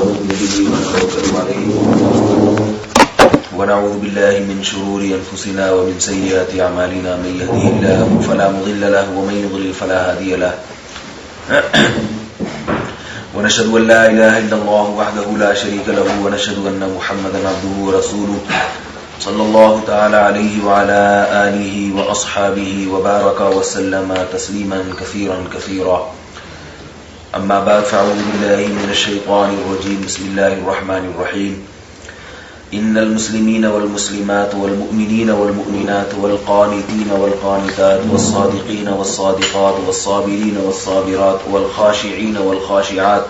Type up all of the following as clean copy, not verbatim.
ونؤمن به ونتوكل عليه ونعوذ بالله من شرور أنفسنا ومن سيئات أعمالنا من يهده الله فلا مضل له ومن يضلل فلا هادي له ونشهد أن لا إله إلا الله وحده لا شريك له ونشهد أن محمدا عبده ورسوله صلى الله تعالى عليه وعلى آله وأصحابه وبارك وسلم تسليما كثيرا كثيرا أما بعد فأعوذ بالله من الشيطان الرجيم بسم الله الرحمن الرحيم إن المسلمين والمسلمات والمؤمنين والمؤمنات والقانتين والقانتات والصادقين والصادقات والصابرين والصابرات والخاشعين والخاشعات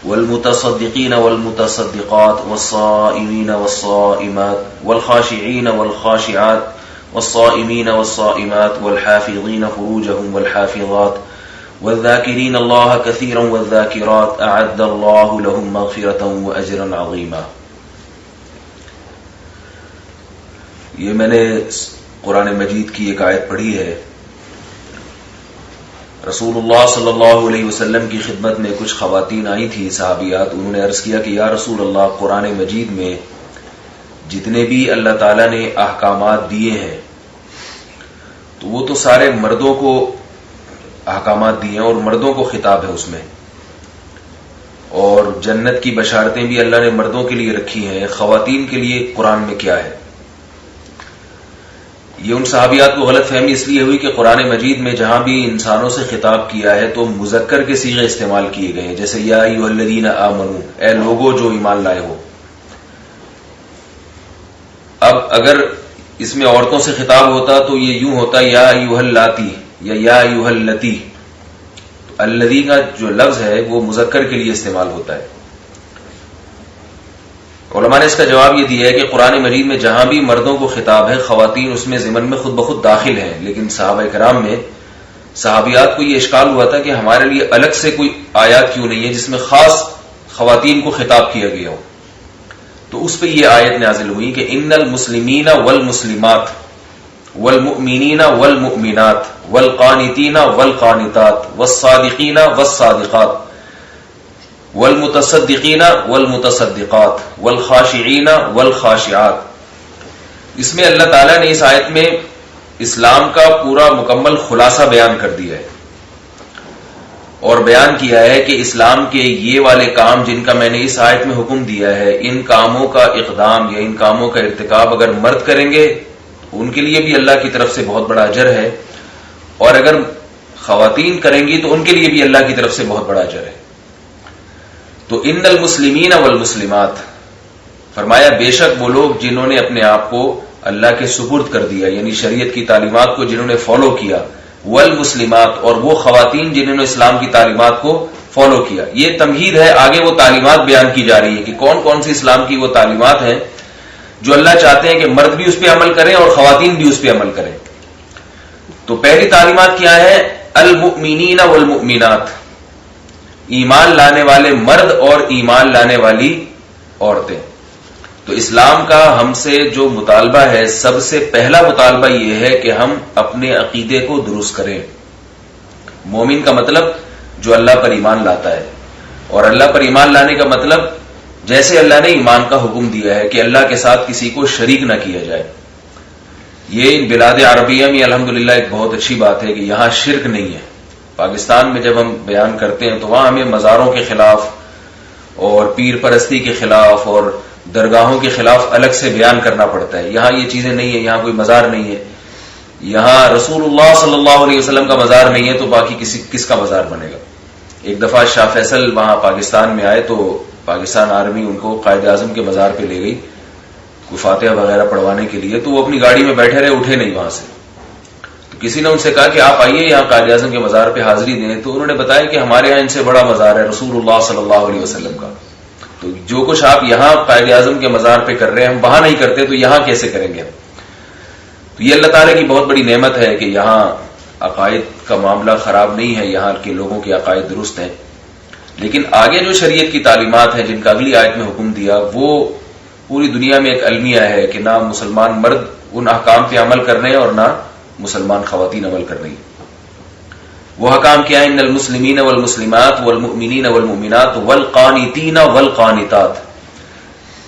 والمتصدقين والمتصدقات والصائمين والصائمات والخاشعين والخاشعات والصائمين والصائمات والحافظين فروجهم والحافظات والذاكرين الله كثيرا والذاكرات أعد الله لهم مغفرة وأجرا عظيما. یہ میں نے قرآن مجید کی ایک آیت پڑھی ہے. رسول اللہ صلی اللہ علیہ وسلم کی خدمت میں کچھ خواتین آئی تھی صحابیات. انہوں نے عرض کیا کہ یا رسول اللہ، قرآن مجید میں جتنے بھی اللہ تعالیٰ نے احکامات دیے ہیں تو وہ تو سارے مردوں کو احکامات دیے ہیں اور مردوں کو خطاب ہے اس میں، اور جنت کی بشارتیں بھی اللہ نے مردوں کے لیے رکھی ہیں. خواتین کے لیے قرآن میں کیا ہے؟ یہ ان صحابیات کو غلط فہمی اس لیے ہوئی کہ قرآن مجید میں جہاں بھی انسانوں سے خطاب کیا ہے تو مذکر کے صیغے استعمال کیے گئے ہیں، جیسے یا ایھا الذین آمنو، اے لوگو جو ایمان لائے ہو. اب اگر اس میں عورتوں سے خطاب ہوتا تو یہ یوں ہوتا یا ایھا اللاتی یا ایھا اللتی. الذی کا جو لفظ ہے وہ مذکر کے لیے استعمال ہوتا ہے. علماء نے اس کا جواب یہ دیا ہے کہ قرآن مجید میں جہاں بھی مردوں کو خطاب ہے، خواتین اس میں ضمن میں خود بخود داخل ہیں. لیکن صحابہ کرام میں صحابیات کو یہ اشکال ہوا تھا کہ ہمارے لیے الگ سے کوئی آیات کیوں نہیں ہے جس میں خاص خواتین کو خطاب کیا گیا ہو. تو اس پہ یہ آیت نازل ہوئی کہ ان المسلمین والمسلمات والمؤمنین والمؤمنات والقانتین والقانتات والصادقین والصادقات والمتصدقین والمتصدقات والخاشعین والخاشعات. اس میں اللہ تعالیٰ نے اس آیت میں اسلام کا پورا مکمل خلاصہ بیان کر دیا ہے اور بیان کیا ہے کہ اسلام کے یہ والے کام جن کا میں نے اس آیت میں حکم دیا ہے، ان کاموں کا اقدام یا ان کاموں کا ارتکاب اگر مرد کریں گے ان کے لیے بھی اللہ کی طرف سے بہت بڑا اجر ہے، اور اگر خواتین کریں گی تو ان کے لیے بھی اللہ کی طرف سے بہت بڑا اجر ہے. تو ان المسلمین والمسلمات فرمایا بے شک وہ لوگ جنہوں نے اپنے آپ کو اللہ کے سپرد کر دیا، یعنی شریعت کی تعلیمات کو جنہوں نے فالو کیا، والمسلمات اور وہ خواتین جنہوں نے اسلام کی تعلیمات کو فالو کیا. یہ تمہید ہے، آگے وہ تعلیمات بیان کی جا رہی ہے کہ کون کون سی اسلام کی وہ تعلیمات ہیں جو اللہ چاہتے ہیں کہ مرد بھی اس پہ عمل کریں اور خواتین بھی اس پہ عمل کریں. تو پہلی تعلیمات کیا ہے؟ المؤمنین والمؤمنات، ایمان لانے والے مرد اور ایمان لانے والی عورتیں. تو اسلام کا ہم سے جو مطالبہ ہے، سب سے پہلا مطالبہ یہ ہے کہ ہم اپنے عقیدے کو درست کریں. مومن کا مطلب جو اللہ پر ایمان لاتا ہے، اور اللہ پر ایمان لانے کا مطلب جیسے اللہ نے ایمان کا حکم دیا ہے کہ اللہ کے ساتھ کسی کو شریک نہ کیا جائے. یہ بلاد عربیہ میں الحمدللہ ایک بہت اچھی بات ہے کہ یہاں شرک نہیں ہے. پاکستان میں جب ہم بیان کرتے ہیں تو وہاں ہمیں مزاروں کے خلاف اور پیر پرستی کے خلاف اور درگاہوں کے خلاف الگ سے بیان کرنا پڑتا ہے. یہاں یہ چیزیں نہیں ہیں، یہاں کوئی مزار نہیں ہے، یہاں رسول اللہ صلی اللہ علیہ وسلم کا مزار نہیں ہے، تو باقی کس کا مزار بنے گا. ایک دفعہ شاہ فیصل وہاں پاکستان میں آئے تو پاکستان آرمی ان کو قائد اعظم کے مزار پہ لے گئی کوئی فاتحہ وغیرہ پڑھوانے کے لیے. تو وہ اپنی گاڑی میں بیٹھے رہے، اٹھے نہیں وہاں سے. کسی نے ان سے کہا کہ آپ آئیے یہاں قائد اعظم کے مزار پہ حاضری دیں. تو انہوں نے بتایا کہ ہمارے یہاں ان سے بڑا مزار ہے رسول اللہ صلی اللہ علیہ وسلم کا. تو جو کچھ آپ یہاں قائد اعظم کے مزار پہ کر رہے ہیں ہم وہاں نہیں کرتے، تو یہاں کیسے کریں گے؟ تو یہ اللہ تعالیٰ کی بہت بڑی نعمت ہے کہ یہاں عقائد کا معاملہ خراب نہیں ہے، یہاں کے لوگوں کے عقائد درست ہیں. لیکن آگے جو شریعت کی تعلیمات ہیں جن کا اگلی آیت میں حکم دیا، وہ پوری دنیا میں ایک المیہ ہے کہ نہ مسلمان مرد ان احکام پہ عمل کر رہے ہیں اور نہ مسلمان خواتین عمل کر رہی ہیں. وہ حکام کیا ہے؟ ان المسلمین والمسلمات والمؤمنین والمؤمنات والقانتین والقانتات.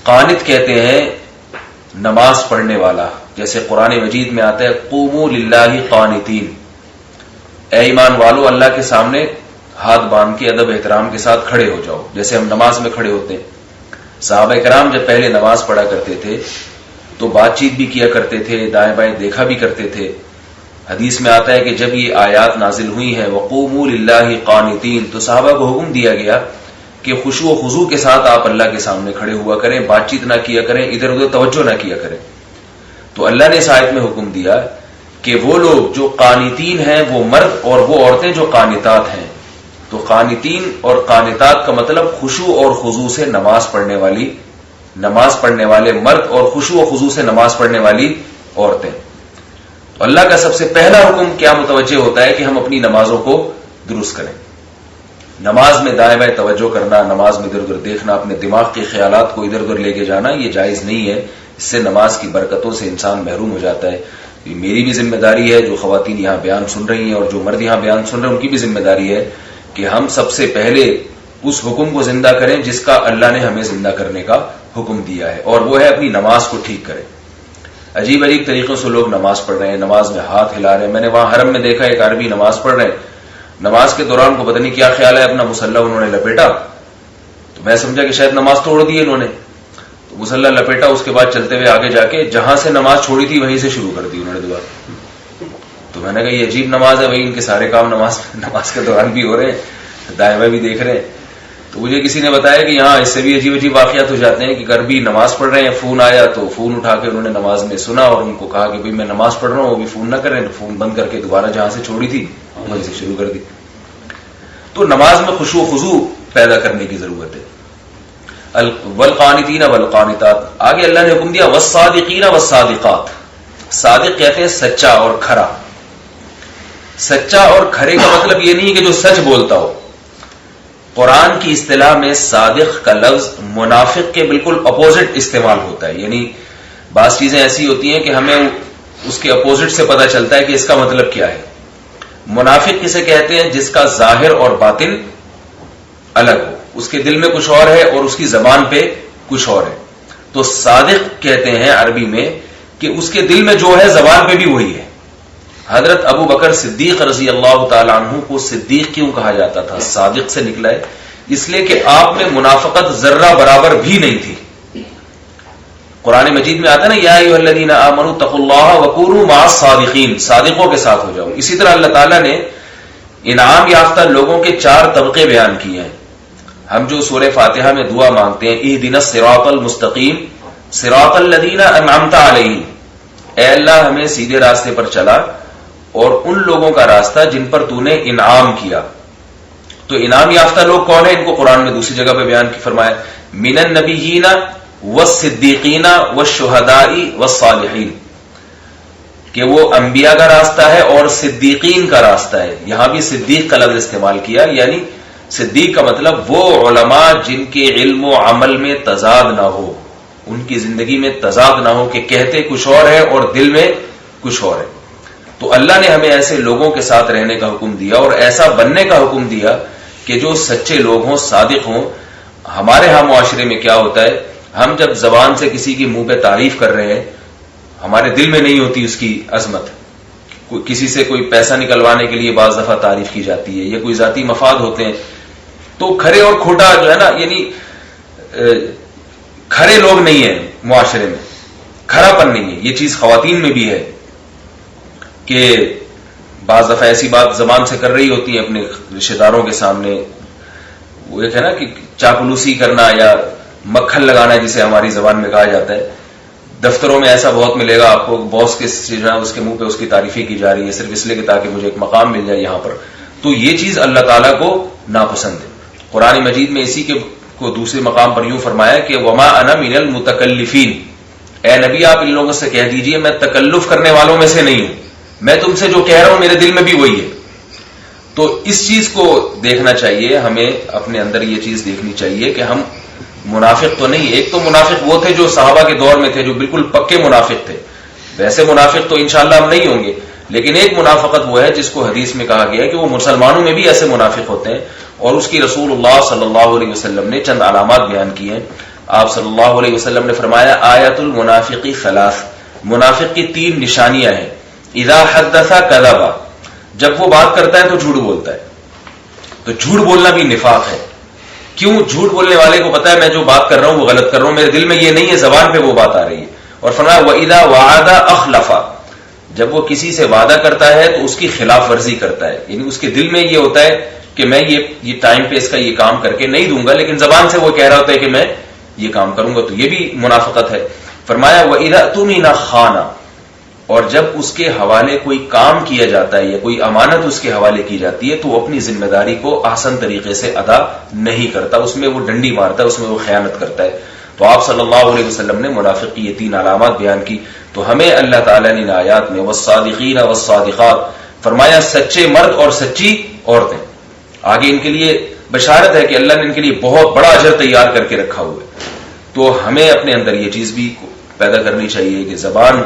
قانت کہتے ہیں نماز پڑھنے والا، جیسے قرآن مجید میں آتا ہے قوموا للہ قانتین، اے ایمان والو اللہ کے سامنے ہاتھ باندھ کے ادب احترام کے ساتھ کھڑے ہو جاؤ، جیسے ہم نماز میں کھڑے ہوتے ہیں. صحابہ کرام جب پہلے نماز پڑھا کرتے تھے تو بات چیت بھی کیا کرتے تھے، دائیں بائیں دیکھا بھی کرتے تھے. حدیث میں آتا ہے کہ جب یہ آیات نازل ہوئی ہیں وقوموا للہ قانتین، تو صحابہ کو حکم دیا گیا کہ خشوع و خضوع کے ساتھ آپ اللہ کے سامنے کھڑے ہوا کریں، بات چیت نہ کیا کریں، ادھر ادھر توجہ نہ کیا کریں. تو اللہ نے اس آیت میں حکم دیا کہ وہ لوگ جو قانتین ہیں وہ مرد اور وہ عورتیں جو قانتات ہیں. تو قانتین اور قانتات کا مطلب خشوع اور خضوع سے نماز پڑھنے والے مرد اور خشوع و خضوع سے نماز پڑھنے والی عورتیں. تو اللہ کا سب سے پہلا حکم کیا متوجہ ہوتا ہے کہ ہم اپنی نمازوں کو درست کریں. نماز میں دائیں بائیں توجہ کرنا، نماز میں ادھر ادھر دیکھنا، اپنے دماغ کے خیالات کو ادھر ادھر لے کے جانا، یہ جائز نہیں ہے. اس سے نماز کی برکتوں سے انسان محروم ہو جاتا ہے. میری بھی ذمہ داری ہے، جو خواتین یہاں بیان سن رہی ہیں اور جو مرد یہاں بیان سن رہے ہیں ان کی بھی ذمہ داری ہے کہ ہم سب سے پہلے اس حکم کو زندہ کریں جس کا اللہ نے ہمیں زندہ کرنے کا حکم دیا ہے، اور وہ ہے اپنی نماز کو ٹھیک کریں. عجیب عجیب طریقوں سے لوگ نماز پڑھ رہے ہیں، نماز میں ہاتھ ہلا رہے ہیں. میں نے وہاں حرم میں دیکھا ایک عربی نماز پڑھ رہے ہیں، نماز کے دوران کو پتہ نہیں کیا خیال ہے اپنا مصلی انہوں نے لپیٹا، تو میں سمجھا کہ شاید نماز توڑ دی انہوں نے. تو مصلی لپیٹا، اس کے بعد چلتے ہوئے آگے جا کے جہاں سے نماز چھوڑی تھی وہیں سے شروع کر دی انہوں نے دوبارہ. تو میں نے کہا یہ عجیب نماز ہے بھائی، ان کے سارے کام نماز کے دوران بھی ہو رہے ہیں، دائیں بائیں بھی دیکھ رہے ہیں. تو مجھے کسی نے بتایا کہ یہاں اس سے بھی عجیب عجیب واقعات ہو جاتے ہیں کہ عربی نماز پڑھ رہے ہیں، فون آیا تو فون اٹھا کے انہوں نے نماز میں سنا اور ان کو کہا کہ بھائی میں نماز پڑھ رہا ہوں، وہ بھی فون نہ کریں. تو فون بند کر کے دوبارہ جہاں سے چھوڑی تھی وہیں سے شروع کر دی. تو نماز میں خشوع و خضوع پیدا کرنے کی ضرورت ہے. والقانتین والقانتات، آگے اللہ نے حکم دیا والصادقین والصادقات. صادق کہتے ہیں سچا اور کھرا. سچا اور کھرے کا مطلب یہ نہیں کہ جو سچ بولتا ہو. قرآن کی اصطلاح میں صادق کا لفظ منافق کے بالکل اپوزٹ استعمال ہوتا ہے. یعنی بعض چیزیں ایسی ہوتی ہیں کہ ہمیں اس کے اپوزٹ سے پتہ چلتا ہے کہ اس کا مطلب کیا ہے. منافق کسے کہتے ہیں؟ جس کا ظاہر اور باطن الگ ہو، اس کے دل میں کچھ اور ہے اور اس کی زبان پہ کچھ اور ہے. تو صادق کہتے ہیں عربی میں کہ اس کے دل میں جو ہے زبان پہ بھی وہی ہے. حضرت ابو بکر صدیق رضی اللہ تعالی عنہ کو صدیق کیوں کہا جاتا تھا؟ صادق سے نکلا ہے، اس لیے کہ آپ میں منافقت ذرہ برابر بھی نہیں تھی. قرآن مجید میں آتا ہے نا یا ایھا الذین آمنوا اتقوا اللہ وکونوا مع الصادقین، صادقوں کے ساتھ ہو جاؤ. اسی طرح اللہ تعالیٰ نے انعام یافتہ لوگوں کے 4 طبقے بیان کیے ہیں. ہم جو سورہ فاتحہ میں دعا مانگتے ہیں اہدنا الصراط المستقیم صراط الذین انعمت علیہم، اے اللہ ہمیں سیدھے راستے پر چلا اور ان لوگوں کا راستہ جن پر تو نے انعام کیا. تو انعام یافتہ لوگ کون ہیں؟ ان کو قرآن میں دوسری جگہ پہ بیان فرمایا من النبیین والصدیقین والشہداء والصالحین، کہ وہ انبیاء کا راستہ ہے اور صدیقین کا راستہ ہے. یہاں بھی صدیق کا لفظ استعمال کیا، یعنی صدیق کا مطلب وہ علماء جن کے علم و عمل میں تضاد نہ ہو، ان کی زندگی میں تضاد نہ ہو کہ کہتے کچھ اور ہے اور دل میں کچھ اور ہے. تو اللہ نے ہمیں ایسے لوگوں کے ساتھ رہنے کا حکم دیا اور ایسا بننے کا حکم دیا کہ جو سچے لوگ ہوں، صادق ہوں. ہمارے ہاں معاشرے میں کیا ہوتا ہے، ہم جب زبان سے کسی کی منہ پہ تعریف کر رہے ہیں ہمارے دل میں نہیں ہوتی اس کی عظمت. کسی سے کوئی پیسہ نکلوانے کے لیے بعض دفعہ تعریف کی جاتی ہے یا کوئی ذاتی مفاد ہوتے ہیں. تو کھرے اور کھوٹا جو ہے نا، یعنی کھرے لوگ نہیں ہیں معاشرے میں، کھرا پن نہیں ہے. یہ چیز خواتین میں بھی ہے کہ بعض دفعہ ایسی بات زبان سے کر رہی ہوتی ہے اپنے رشتے داروں کے سامنے. وہ ایک ہے نا کہ چاپلوسی کرنا یا مکھن لگانا جسے ہماری زبان میں کہا جاتا ہے. دفتروں میں ایسا بہت ملے گا آپ کو، باس کے اس کے منہ پہ اس کی تعریفیں کی جا رہی ہے صرف اس لیے کہ تاکہ مجھے ایک مقام مل جائے یہاں پر. تو یہ چیز اللہ تعالیٰ کو ناپسند ہے. قرآن مجید میں اسی کے کو دوسرے مقام پر یوں فرمایا کہ وما انا من المتکلفین، اے نبی آپ ان لوگوں سے کہہ دیجئے میں تکلف کرنے والوں میں سے نہیں ہوں، میں تم سے جو کہہ رہا ہوں میرے دل میں بھی وہی ہے. تو اس چیز کو دیکھنا چاہیے، ہمیں اپنے اندر یہ چیز دیکھنی چاہیے کہ ہم منافق تو نہیں. ایک تو منافق وہ تھے جو صحابہ کے دور میں تھے جو بالکل پکے منافق تھے، ویسے منافق تو انشاءاللہ ہم نہیں ہوں گے، لیکن ایک منافقت وہ ہے جس کو حدیث میں کہا گیا ہے کہ وہ مسلمانوں میں بھی ایسے منافق ہوتے ہیں، اور اس کی رسول اللہ صلی اللہ علیہ وسلم نے چند علامات بیان کی ہیں. آپ صلی اللہ علیہ وسلم نے فرمایا آیت المنافقی ثلاث، منافق کی 3 نشانیاں ہیں. اذا حدث کذب، جب وہ بات کرتا ہے تو جھوٹ بولتا ہے. تو جھوٹ بولنا بھی نفاق ہے. کیوں؟ جھوٹ بولنے والے کو پتا ہے میں جو بات کر رہا ہوں وہ غلط کر رہا ہوں، میرے دل میں یہ نہیں ہے، زبان پہ وہ بات آ رہی ہے. اور فرمایا وَإِذَا وَعَدَ أَخْلَفَ، جب وہ کسی سے وعدہ کرتا ہے تو اس کی خلاف ورزی کرتا ہے، یعنی اس کے دل میں یہ ہوتا ہے کہ میں یہ ٹائم پہ اس کا یہ کام کر کے نہیں دوں گا، لیکن زبان سے وہ کہہ رہا ہوتا ہے کہ میں یہ کام کروں گا. تو یہ بھی منافقت ہے. فرمایا وَإِذَا اؤْتُمِنَ خَانَ، اور جب اس کے حوالے کوئی کام کیا جاتا ہے یا کوئی امانت اس کے حوالے کی جاتی ہے تو وہ اپنی ذمہ داری کو احسن طریقے سے ادا نہیں کرتا، اس میں وہ ڈنڈی مارتا ہے، اس میں وہ خیانت کرتا ہے. تو آپ صلی اللہ علیہ وسلم نے منافق کی یہ 3 علامات بیان کی. تو ہمیں اللہ تعالیٰ نے ان آیات میں والصادقین والصادقات فرمایا سچے مرد اور سچی عورتیں. آگے ان کے لیے بشارت ہے کہ اللہ نے ان کے لیے بہت بڑا اجر تیار کر کے رکھا ہوا ہے. تو ہمیں اپنے اندر یہ چیز بھی پیدا کرنی چاہیے کہ زبان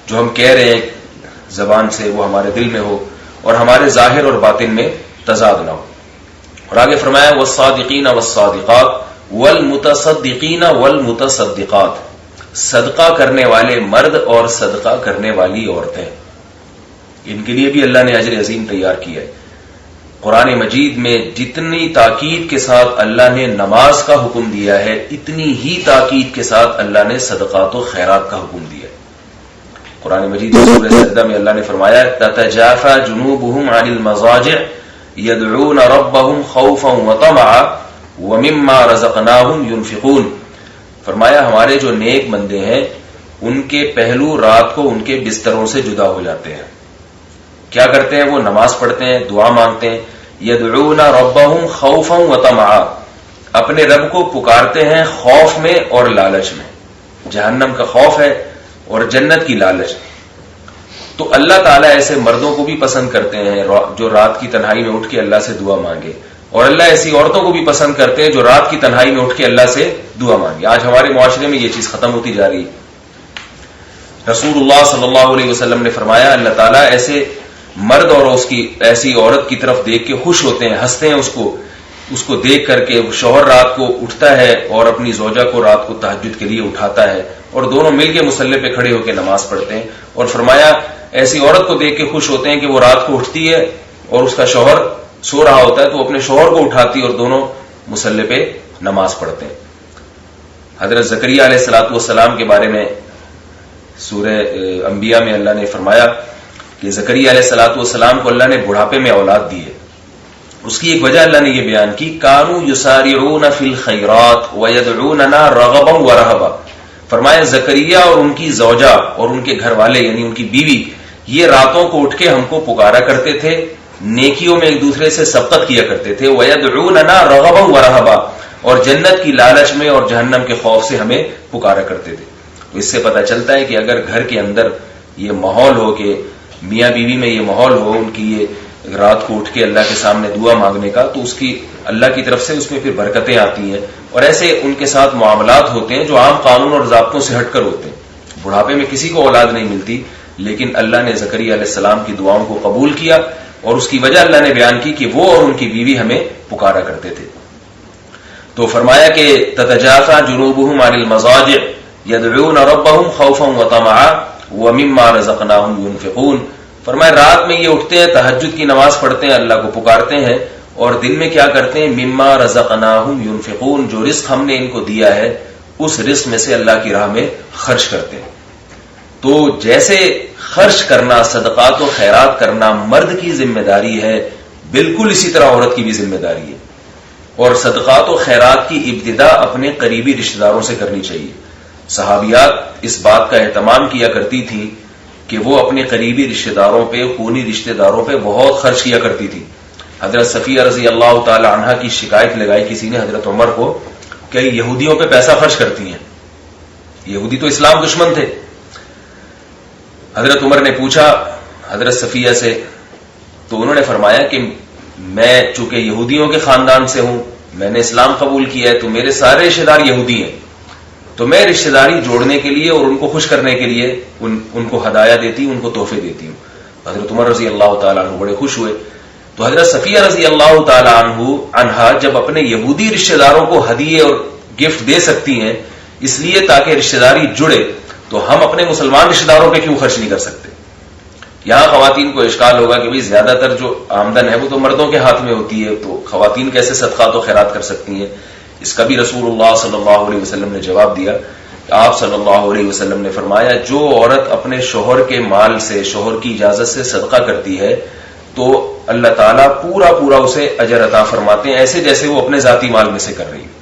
جو ہم کہہ رہے ہیں زبان سے وہ ہمارے دل میں ہو اور ہمارے ظاہر اور باطن میں تضاد نہ ہو. اور آگے فرمایا والصادقین والصادقات والمتصدقین والمتصدقات، صدقہ کرنے والے مرد اور صدقہ کرنے والی عورتیں، ان کے لیے بھی اللہ نے اجر عظیم تیار کیا ہے. قرآن مجید میں جتنی تاکید کے ساتھ اللہ نے نماز کا حکم دیا ہے اتنی ہی تاکید کے ساتھ اللہ نے صدقات و خیرات کا حکم دیا ہے. قرآن مجید سورہ سجدہ میں اللہ نے فرمایا تتجافى جنوبهم عن المضاجع يدعون ربهم خوفا وطمعا ومما رزقناهم ينفقون. فرمایا ہمارے جو نیک بندے ہیں ان کے پہلو رات کو ان کے بستروں سے جدا ہو جاتے ہیں. کیا کرتے ہیں؟ وہ نماز پڑھتے ہیں، دعا مانگتے ہیں. يدعون ربهم خوفا وطمعا، اپنے رب کو پکارتے ہیں خوف میں اور لالچ میں. جہنم کا خوف ہے اور جنت کی لالچ. تو اللہ تعالیٰ ایسے مردوں کو بھی پسند کرتے ہیں جو رات کی تنہائی میں اٹھ کے اللہ سے دعا مانگے، اور اللہ ایسی عورتوں کو بھی پسند کرتے ہیں جو رات کی تنہائی میں اٹھ کے اللہ سے دعا مانگے. آج ہمارے معاشرے میں یہ چیز ختم ہوتی جا رہی ہے. رسول اللہ صلی اللہ علیہ وسلم نے فرمایا اللہ تعالیٰ ایسے مرد اور اس کی ایسی عورت کی طرف دیکھ کے خوش ہوتے ہیں، ہنستے ہیں اس کو دیکھ کر کے. شوہر رات کو اٹھتا ہے اور اپنی زوجہ کو رات کو تہجد کے لیے اٹھاتا ہے اور دونوں مل کے مصلی پہ کھڑے ہو کے نماز پڑھتے ہیں. اور فرمایا ایسی عورت کو دیکھ کے خوش ہوتے ہیں کہ وہ رات کو اٹھتی ہے اور اس کا شوہر سو رہا ہوتا ہے تو اپنے شوہر کو اٹھاتی اور دونوں مصلی پہ نماز پڑھتے ہیں. حضرت زکریا علیہ الصلوۃ والسلام کے بارے میں سورہ انبیاء میں اللہ نے فرمایا کہ زکریا علیہ الصلوۃ والسلام کو اللہ نے بڑھاپے میں اولاد دی ہے. اس کی ایک وجہ اللہ نے یہ بیان کی کانوا یسارعون فی الخیرات ویدعوننا رغبا ورہبا. فرمایا زکریا اور ان کی زوجہ اور ان کے گھر والے یعنی ان کی بیوی یہ راتوں کو اٹھ کے ہم کو پکارا کرتے تھے، نیکیوں میں ایک دوسرے سے سبقت کیا کرتے تھے. ویدعوننا رغبا ورہبا، اور جنت کی لالچ میں اور جہنم کے خوف سے ہمیں پکارا کرتے تھے. تو اس سے پتہ چلتا ہے کہ اگر گھر کے اندر یہ ماحول ہو کہ میاں بیوی میں یہ ماحول ہو ان کی یہ رات کو اٹھ کے اللہ کے سامنے دعا مانگنے کا، تو اس کی اللہ کی طرف سے اس میں پھر برکتیں آتی ہیں. اور ایسے ان کے ساتھ معاملات ہوتے ہیں جو عام قانون اور ضابطوں سے ہٹ کر ہوتے ہیں. بڑھاپے میں کسی کو اولاد نہیں ملتی، لیکن اللہ نے زکریا علیہ السلام کی دعاؤں کو قبول کیا اور اس کی وجہ اللہ نے بیان کی کہ وہ اور ان کی بیوی ہمیں پکارا کرتے تھے. تو فرمایا کہ تتجافى جنوبهم عن المضاجع يدعون ربهم خوفا وطمعا ومما رزقناهم ينفقون. فرمایا رات میں یہ اٹھتے ہیں، تہجد کی نماز پڑھتے ہیں، اللہ کو پکارتے ہیں، اور دن میں کیا کرتے ہیں؟ مما رزقناهم ينفقون، جو رزق ہم نے ان کو دیا ہے اس رزق میں سے اللہ کی راہ میں خرچ کرتے ہیں. تو جیسے خرچ کرنا، صدقات و خیرات کرنا مرد کی ذمہ داری ہے، بالکل اسی طرح عورت کی بھی ذمہ داری ہے. اور صدقات و خیرات کی ابتدا اپنے قریبی رشتہ داروں سے کرنی چاہیے. صحابیات اس بات کا اہتمام کیا کرتی تھی کہ وہ اپنے قریبی رشتہ داروں پہ، خونی رشتہ داروں پہ بہت خرچ کیا کرتی تھی. حضرت صفیہ رضی اللہ تعالی عنہا کی شکایت لگائی کسی نے حضرت عمر کو کہ یہودیوں پہ پیسہ خرچ کرتی ہیں. یہودی تو اسلام دشمن تھے. حضرت عمر نے پوچھا حضرت صفیہ سے، تو انہوں نے فرمایا کہ میں چونکہ یہودیوں کے خاندان سے ہوں، میں نے اسلام قبول کیا ہے، تو میرے سارے رشتہ دار یہودی ہیں، تو میں رشتہ داری جوڑنے کے لیے اور ان کو خوش کرنے کے لیے ان کو ہدایہ دیتی ہوں، ان کو تحفے دیتی ہوں. حضرت عمر رضی اللہ تعالیٰ عنہ بڑے خوش ہوئے. تو حضرت صفیہ رضی اللہ تعالیٰ عنہا جب اپنے یہودی رشتہ داروں کو ہدیے اور گفٹ دے سکتی ہیں اس لیے تاکہ رشتہ داری جڑے، تو ہم اپنے مسلمان رشتہ داروں پہ کیوں خرچ نہیں کر سکتے؟ یہاں خواتین کو اشکال ہوگا کہ بھئی زیادہ تر جو آمدن ہے وہ تو مردوں کے ہاتھ میں ہوتی ہے، تو خواتین کیسے صدقات و خیرات کر سکتی ہیں؟ اس کا بھی رسول اللہ صلی اللہ علیہ وسلم نے جواب دیا. آپ صلی اللہ علیہ وسلم نے فرمایا جو عورت اپنے شوہر کے مال سے، شوہر کی اجازت سے صدقہ کرتی ہے تو اللہ تعالیٰ پورا اسے اجر عطا فرماتے ہیں، ایسے جیسے وہ اپنے ذاتی مال میں سے کر رہی ہے.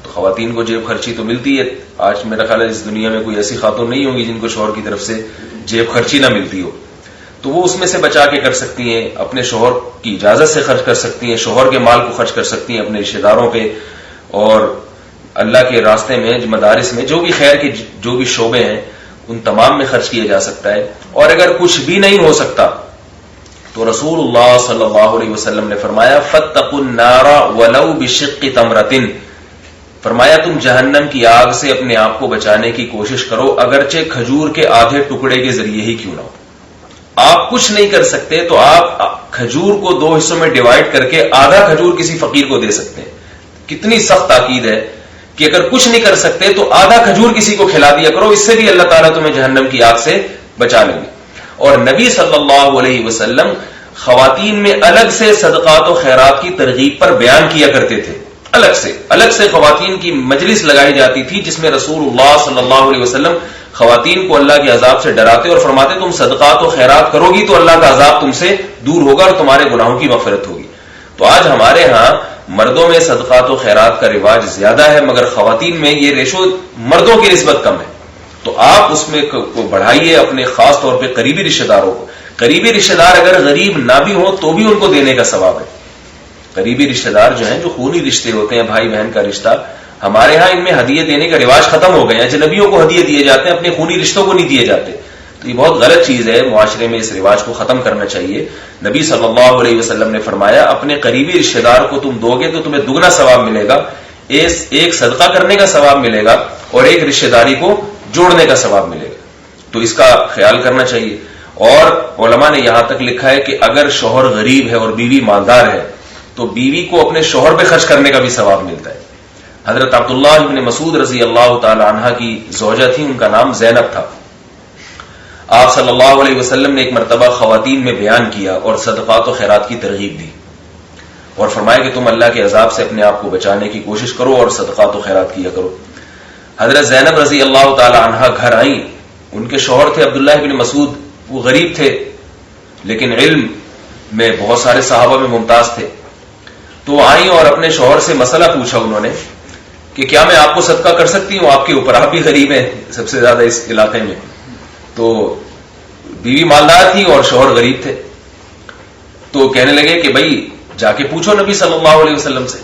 تو خواتین کو جیب خرچی تو ملتی ہے. آج میرا خیال ہے اس دنیا میں کوئی ایسی خاتون نہیں ہوگی جن کو شوہر کی طرف سے جیب خرچی نہ ملتی ہو، تو وہ اس میں سے بچا کے کر سکتی ہیں، اپنے شوہر کی اجازت سے خرچ کر سکتی ہیں، شوہر کے مال کو خرچ کر سکتی ہیں اپنے رشتہ داروں پہ، اور اللہ کے راستے میں، مدارس میں، جو بھی خیر کے جو بھی شعبے ہیں ان تمام میں خرچ کیا جا سکتا ہے. اور اگر کچھ بھی نہیں ہو سکتا تو رسول اللہ صلی اللہ علیہ وسلم نے فرمایا فاتقوا النار ولو بشق تمرۃ، فرمایا تم جہنم کی آگ سے اپنے آپ کو بچانے کی کوشش کرو اگرچہ کھجور کے آدھے ٹکڑے کے ذریعے ہی کیوں نہ ہو. آپ کچھ نہیں کر سکتے تو آپ کھجور کو 2 حصوں میں ڈیوائڈ کر کے آدھا کھجور کسی فقیر کو دے سکتے ہیں. کتنی سخت تاکید ہے کہ اگر کچھ نہیں کر سکتے تو آدھا کھجور کسی کو کھلا دیا کرو، اس سے بھی اللہ تعالیٰ تمہیں جہنم کی آگ سے بچا لیں گے. اور نبی صلی اللہ علیہ وسلم خواتین میں الگ سے صدقات و خیرات کی ترغیب پر بیان کیا کرتے تھے. الگ سے خواتین کی مجلس لگائی جاتی تھی جس میں رسول اللہ صلی اللہ علیہ وسلم خواتین کو اللہ کے عذاب سے ڈراتے اور فرماتے تم صدقات و خیرات کرو گی تو اللہ کا عذاب تم سے دور ہوگا اور تمہارے گناہوں کی مغفرت ہوگی. تو آج ہمارے ہاں مردوں میں صدقات و خیرات کا رواج زیادہ ہے، مگر خواتین میں یہ ریشو مردوں کی نسبت کم ہے. تو آپ اس میں کو بڑھائیے اپنے خاص طور پہ قریبی رشتہ داروں کو. قریبی رشتہ دار اگر غریب نہ بھی ہوں تو بھی ان کو دینے کا ثواب ہے. قریبی رشتہ دار جو ہیں، جو خونی رشتے ہوتے ہیں، بھائی بہن کا رشتہ، ہمارے ہاں ان میں ہدیے دینے کا رواج ختم ہو گئے ہیں. اجنبیوں کو ہدیے دیے جاتے ہیں، اپنے خونی رشتوں کو نہیں دیے جاتے. تو یہ بہت غلط چیز ہے، معاشرے میں اس رواج کو ختم کرنا چاہیے. نبی صلی اللہ علیہ وسلم نے فرمایا اپنے قریبی رشتہ دار کو تم دو گے تو تمہیں دگنا ثواب ملے گا، ایک صدقہ کرنے کا ثواب ملے گا اور ایک رشتہ داری کو جوڑنے کا ثواب ملے گا. تو اس کا خیال کرنا چاہیے. اور علماء نے یہاں تک لکھا ہے کہ اگر شوہر غریب ہے اور بیوی مالدار ہے تو بیوی کو اپنے شوہر پہ خرچ کرنے کا بھی ثواب ملتا ہے. حضرت عبداللہ بن مسعود رضی اللہ تعالی عنہ کی زوجہ تھی، ان کا نام زینب تھا. آپ صلی اللہ علیہ وسلم نے ایک مرتبہ خواتین میں بیان کیا اور صدقات و خیرات کی ترغیب دی اور فرمایا کہ تم اللہ کے عذاب سے اپنے آپ کو بچانے کی کوشش کرو اور صدقات و خیرات کیا کرو. حضرت زینب رضی اللہ تعالی عنہ گھر آئیں. ان کے شوہر تھے عبداللہ بن مسعود، وہ غریب تھے لیکن علم میں بہت سارے صحابہ میں ممتاز تھے. تو آئیں اور اپنے شوہر سے مسئلہ پوچھا انہوں نے کہ کیا میں آپ کو صدقہ کر سکتی ہوں، آپ کے اوپر، آپ بھی غریب ہیں سب سے زیادہ اس علاقے میں. تو بیوی مالدار تھی اور شوہر غریب تھے. تو کہنے لگے کہ بھائی جا کے پوچھو نبی صلی اللہ علیہ وسلم سے.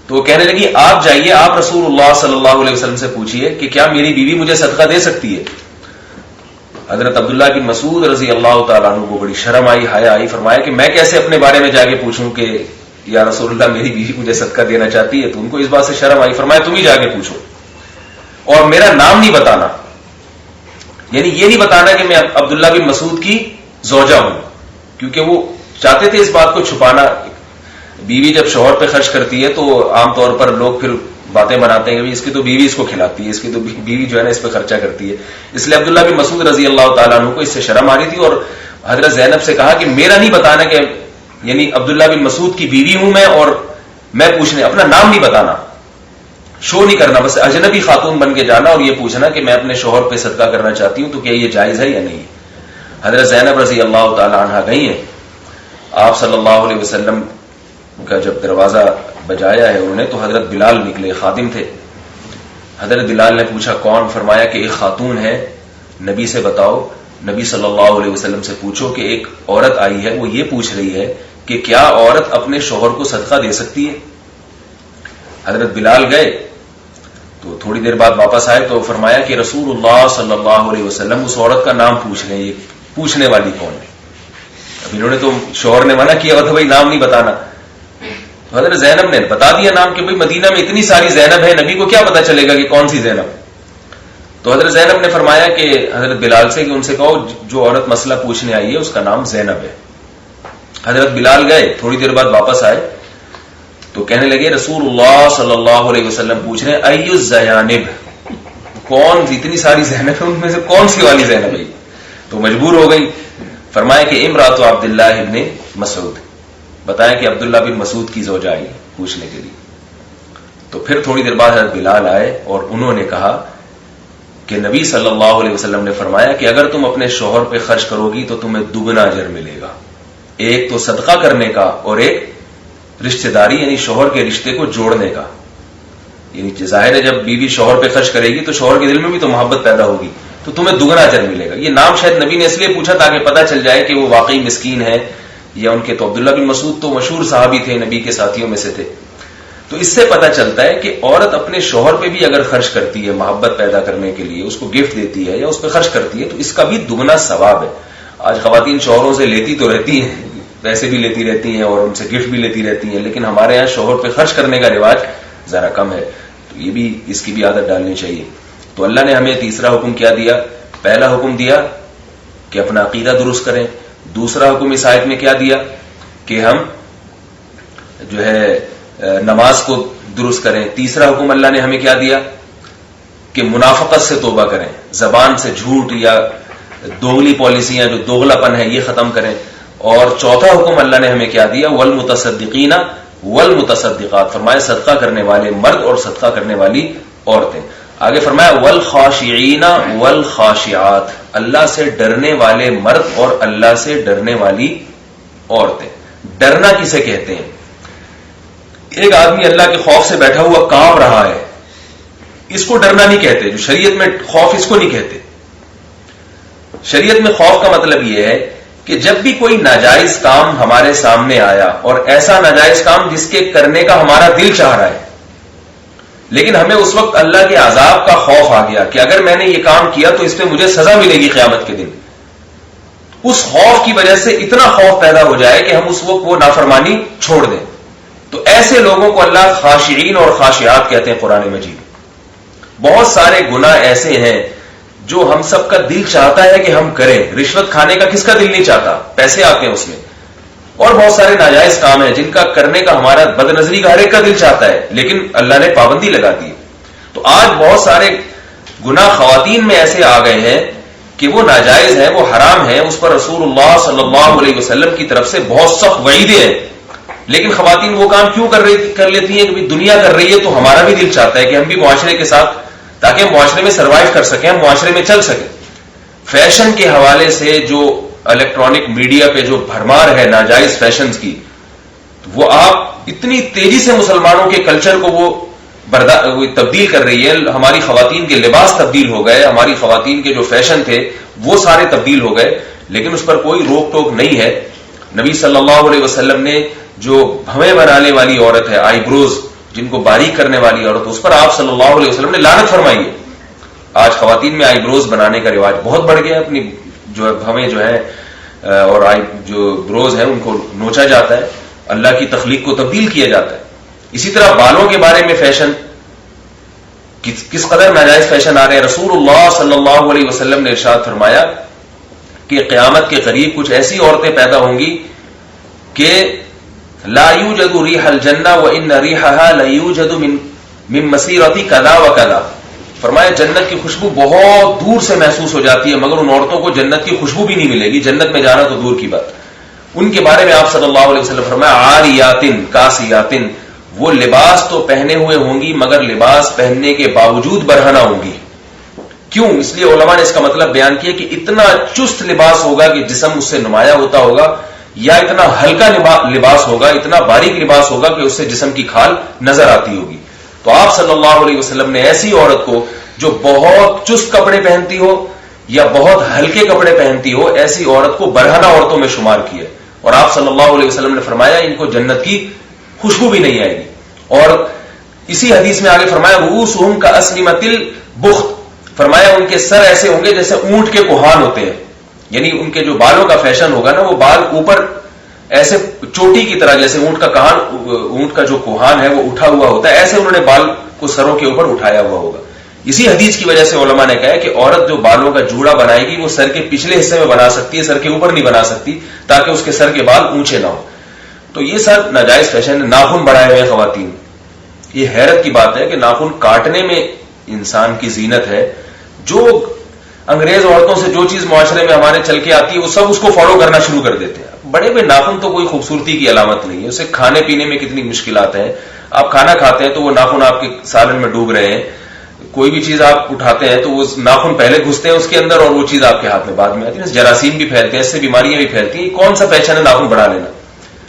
تو کہنے لگی آپ جائیے، آپ رسول اللہ صلی اللہ علیہ وسلم سے پوچھئے کہ کیا میری بیوی مجھے صدقہ دے سکتی ہے. حضرت عبداللہ بن مسعود رضی اللہ تعالیٰ عنہ کو بڑی شرم آئی، حیا آئی. فرمایا کہ میں کیسے اپنے بارے میں جا کے پوچھوں کہ یا رسول اللہ میری بیوی مجھے صدقہ دینا چاہتی ہے. تو ان کو اس بات سے شرم آئی. فرمایا تم ہی جا کے پوچھو اور میرا نام نہیں بتانا، یعنی یہ نہیں بتانا کہ میں عبداللہ بن مسعود کی زوجہ ہوں، کیونکہ وہ چاہتے تھے اس بات کو چھپانا. بیوی جب شوہر پہ خرچ کرتی ہے تو عام طور پر لوگ پھر باتیں بناتے ہیں کہ اس کی تو بیوی اس کو کھلاتی ہے، اس کی تو بیوی جو ہے نا اس پہ خرچہ کرتی ہے. اس لیے عبداللہ بن مسعود رضی اللہ تعالیٰ عنہ کو اس سے شرم آ رہی تھی اور حضرت زینب سے کہا کہ میرا نہیں بتانا کہ یعنی عبداللہ بن مسعود کی بیوی ہوں میں اور میں پوچھنے، اپنا نام نہیں بتانا، شو نہیں کرنا، بس اجنبی خاتون بن کے جانا اور یہ پوچھنا کہ میں اپنے شوہر پہ صدقہ کرنا چاہتی ہوں تو کیا یہ جائز ہے یا نہیں. حضرت زینب رضی اللہ تعالی عنہ گئی ہیں. آپ صلی اللہ علیہ وسلم کا جب دروازہ بجایا ہے انہوں نے تو حضرت بلال نکلے، خادم تھے. حضرت بلال نے پوچھا کون؟ فرمایا کہ ایک خاتون ہے، نبی سے بتاؤ، نبی صلی اللہ علیہ وسلم سے پوچھو کہ ایک عورت آئی ہے، وہ یہ پوچھ رہی ہے کہ کیا عورت اپنے شوہر کو صدقہ دے سکتی ہے. حضرت بلال گئے تو تھوڑی دیر بعد واپس آئے تو فرمایا کہ رسول اللہ صلی اللہ علیہ وسلم اس عورت کا نام پوچھ رہے ہیں، یہ پوچھنے والی کون ہے. اب انہوں نے تو شوہر نے منع کیا ہوا تھا بھائی نام نہیں بتانا. تو حضرت زینب نے بتا دیا نام کہ بھائی مدینہ میں اتنی ساری زینب ہے، نبی کو کیا پتا چلے گا کہ کون سی زینب. تو حضرت زینب نے فرمایا کہ حضرت بلال سے کہ ان سے کہو جو عورت مسئلہ پوچھنے آئی ہے اس کا نام زینب ہے. حضرت بلال گئے, تھوڑی دیر بعد واپس آئے تو کہنے لگے رسول اللہ صلی اللہ علیہ وسلم پوچھ رہے ہیں ای الزیانب, کون اتنی ساری زینب ہے ان میں سے کون سی والی زینب ہے؟ تو مجبور ہو گئی. فرمایا کہ امرات عبداللہ ابن مسعود, بتایا کہ عبداللہ بن مسعود کی زوجہ آئی پوچھنے کے لیے. تو پھر تھوڑی دیر بعد حضرت بلال آئے اور انہوں نے کہا کہ نبی صلی اللہ علیہ وسلم نے فرمایا کہ اگر تم اپنے شوہر پہ خرچ کرو گی تو تمہیں دگنا اجر ملے گا, ایک تو صدقہ کرنے کا اور ایک رشتہ داری یعنی شوہر کے رشتے کو جوڑنے کا. یعنی ظاہر ہے جب بیوی شوہر پہ خرچ کرے گی تو شوہر کے دل میں بھی تو محبت پیدا ہوگی, تو تمہیں دگنا اجر ملے گا. یہ نام شاید نبی نے اس لیے پوچھا تاکہ پتہ چل جائے کہ وہ واقعی مسکین ہے یا ان کے. تو عبداللہ بن مسعود تو مشہور صحابی تھے, نبی کے ساتھیوں میں سے تھے. تو اس سے پتہ چلتا ہے کہ عورت اپنے شوہر پہ بھی اگر خرچ کرتی ہے محبت پیدا کرنے کے لیے, اس کو گفٹ دیتی ہے یا اس پہ خرچ کرتی ہے تو اس کا بھی دگنا ثواب ہے. آج خواتین شوہروں سے لیتی تو رہتی ہیں, پیسے بھی لیتی رہتی ہیں اور ان سے گفٹ بھی لیتی رہتی ہیں, لیکن ہمارے یہاں شوہر پہ خرچ کرنے کا رواج ذرا کم ہے. تو یہ بھی اس کی بھی عادت ڈالنی چاہیے. تو اللہ نے ہمیں تیسرا حکم کیا دیا؟ پہلا حکم دیا کہ اپنا عقیدہ درست کریں. دوسرا حکم اس آیت میں کیا دیا کہ ہم جو ہے نماز کو درست کریں. تیسرا حکم اللہ نے ہمیں کیا دیا کہ منافقت سے توبہ کریں, زبان سے جھوٹ یا دوغلی پالیسیاں جو دوغلا پن ہے یہ ختم کریں. اور چوتھا حکم اللہ نے ہمیں کیا دیا والمتصدقین والمتصدقات, فرمایا صدقہ کرنے والے مرد اور صدقہ کرنے والی عورتیں. آگے فرمایا والخاشعین والخاشعات, اللہ سے ڈرنے والے مرد اور اللہ سے ڈرنے والی عورتیں. ڈرنا کسے کہتے ہیں؟ ایک آدمی اللہ کے خوف سے بیٹھا ہوا کانپ رہا ہے, اس کو ڈرنا نہیں کہتے. جو شریعت میں خوف اس کو نہیں کہتے. شریعت میں خوف کا مطلب یہ ہے کہ جب بھی کوئی ناجائز کام ہمارے سامنے آیا اور ایسا ناجائز کام جس کے کرنے کا ہمارا دل چاہ رہا ہے, لیکن ہمیں اس وقت اللہ کے عذاب کا خوف آ گیا کہ اگر میں نے یہ کام کیا تو اس پہ مجھے سزا ملے گی قیامت کے دن, اس خوف کی وجہ سے اتنا خوف پیدا ہو جائے کہ ہم اس وقت وہ نافرمانی چھوڑ دیں. تو ایسے لوگوں کو اللہ خاشعین اور خاشعات کہتے ہیں قرآن مجید. بہت سارے گناہ ایسے ہیں جو ہم سب کا دل چاہتا ہے کہ ہم کریں. رشوت کھانے کا کس کا دل نہیں چاہتا, پیسے آتے ہیں اس میں. اور بہت سارے ناجائز کام ہیں جن کا کرنے کا ہمارا بد نظری کا ہر ایک کا دل چاہتا ہے, لیکن اللہ نے پابندی لگا دی. تو آج بہت سارے گناہ خواتین میں ایسے آ گئے ہیں کہ وہ ناجائز ہیں, وہ حرام ہیں, اس پر رسول اللہ صلی اللہ علیہ وسلم کی طرف سے بہت سخت وعیدیں ہیں. لیکن خواتین وہ کام کیوں کر لیتی ہیں کہ دنیا کر رہی ہے تو ہمارا بھی دل چاہتا ہے کہ ہم بھی معاشرے کے ساتھ, تاکہ ہم معاشرے میں سروائیو کر سکیں, ہم معاشرے میں چل سکیں. فیشن کے حوالے سے جو الیکٹرانک میڈیا پہ جو بھرمار ہے ناجائز فیشنز کی, وہ آپ اتنی تیزی سے مسلمانوں کے کلچر کو وہ تبدیل کر رہی ہے. ہماری خواتین کے لباس تبدیل ہو گئے, ہماری خواتین کے جو فیشن تھے وہ سارے تبدیل ہو گئے, لیکن اس پر کوئی روک ٹوک نہیں ہے. نبی صلی اللہ علیہ وسلم نے جو بھویں بنانے والی عورت ہے, آئی بروز جن کو باریک کرنے والی عورت, اس پر آپ صلی اللہ علیہ وسلم نے لعنت فرمائی ہے. آج خواتین میں آئی بروز بنانے کا رواج بہت بڑھ گیا ہے. اپنی جو بھویں جو ہیں اور آئی جو بروز ہیں ان کو نوچا جاتا ہے, اللہ کی تخلیق کو تبدیل کیا جاتا ہے. اسی طرح بالوں کے بارے میں فیشن, کس قدر ناجائز فیشن آ رہے ہیں. رسول اللہ صلی اللہ علیہ وسلم نے ارشاد فرمایا کہ قیامت کے قریب کچھ ایسی عورتیں پیدا ہوں گی کہ لا یوجد ریح الجنہ وان ریحها لا یوجد من مسیرۃ کذا وکذا. فرمایا جنت کی خوشبو بہت دور سے محسوس ہو جاتی ہے, مگر ان عورتوں کو جنت کی خوشبو بھی نہیں ملے گی. جنت میں جانا تو دور کی بات. ان کے بارے میں آپ صلی اللہ علیہ وسلم فرمایا عاریات کاسیات, وہ لباس تو پہنے ہوئے ہوں گی مگر لباس پہننے کے باوجود برہنہ ہوں گی. کیوں؟ اس لیے علماء نے اس کا مطلب بیان کیا کہ اتنا چست لباس ہوگا کہ جسم اس سے نمایاں ہوتا ہوگا, یا اتنا ہلکا لباس ہوگا, اتنا باریک لباس ہوگا کہ اس سے جسم کی کھال نظر آتی ہوگی. تو آپ صلی اللہ علیہ وسلم نے ایسی عورت کو جو بہت چست کپڑے پہنتی ہو یا بہت ہلکے کپڑے پہنتی ہو, ایسی عورت کو برہنہ عورتوں میں شمار کیا. اور آپ صلی اللہ علیہ وسلم نے فرمایا ان کو جنت کی خوشبو بھی نہیں آئے گی. اور اسی حدیث میں آگے فرمایا رؤوسہم کاسنمۃ البخت, فرمایا ان کے سر ایسے ہوں گے جیسے اونٹ کے کوہان ہوتے ہیں. یعنی ان کے جو بالوں کا فیشن ہوگا نا, وہ بال اوپر ایسے چوٹی کی طرح, جیسے اونٹ کا کہان, اونٹ کا جو کوہان ہے وہ اٹھا ہوا ہوتا ہے, ایسے انہوں نے بال کو سروں کے اوپر اٹھایا ہوا ہوگا. اسی حدیث کی وجہ سے علماء نے کہا ہے کہ عورت جو بالوں کا جوڑا بنائے گی وہ سر کے پچھلے حصے میں بنا سکتی ہے، سر کے اوپر نہیں بنا سکتی، تاکہ اس کے سر کے بال اونچے نہ ہو. تو یہ سب ناجائز فیشن ہے. ناخن بڑھائے ہوئے خواتین، یہ حیرت کی بات ہے کہ ناخن کاٹنے میں انسان کی زینت ہے. جو انگریز عورتوں سے جو چیز معاشرے میں ہمارے چل کے آتی ہے وہ سب اس کو فالو کرنا شروع کر دیتے ہیں. بڑے بڑے ناخن تو کوئی خوبصورتی کی علامت نہیں ہے، اسے کھانے پینے میں کتنی مشکلات ہیں. آپ کھانا کھاتے ہیں تو وہ ناخن آپ کے سالن میں ڈوب رہے ہیں، کوئی بھی چیز آپ اٹھاتے ہیں تو وہ ناخن پہلے گھستے ہیں اس کے اندر اور وہ چیز آپ کے ہاتھ میں بعد میں آتی ہے. جراثیم بھی پھیلتے ہیں، اس سے بیماریاں بھی پھیلتی ہیں. کون سا فیشن ہے ناخن بڑھا لینا؟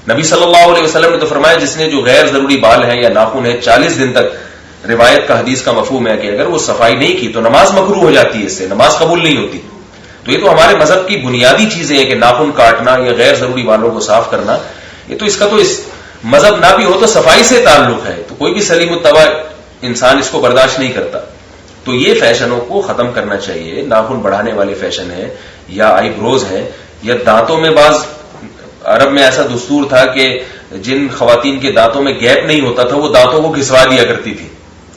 نبی صلی اللہ علیہ وسلم نے تو فرمایا جس نے جو غیر ضروری بال ہیں یا ناخن ہے 40 دن تک، روایت کا حدیث کا مفہوم ہے کہ اگر وہ صفائی نہیں کی تو نماز مکروہ ہو جاتی ہے، اس سے نماز قبول نہیں ہوتی. تو یہ تو ہمارے مذہب کی بنیادی چیزیں ہیں کہ ناخن کاٹنا یا غیر ضروری بالوں کو صاف کرنا. یہ تو اس کا تو اس مذہب نہ بھی ہو تو صفائی سے تعلق ہے، تو کوئی بھی سلیم الطبع انسان اس کو برداشت نہیں کرتا. تو یہ فیشنوں کو ختم کرنا چاہیے. ناخن بڑھانے والے فیشن ہیں یا آئی بروز ہیں یا دانتوں میں، بعض عرب میں ایسا دستور تھا کہ جن خواتین کے دانتوں میں گیپ نہیں ہوتا تھا وہ دانتوں کو گھسوا دیا کرتی تھی.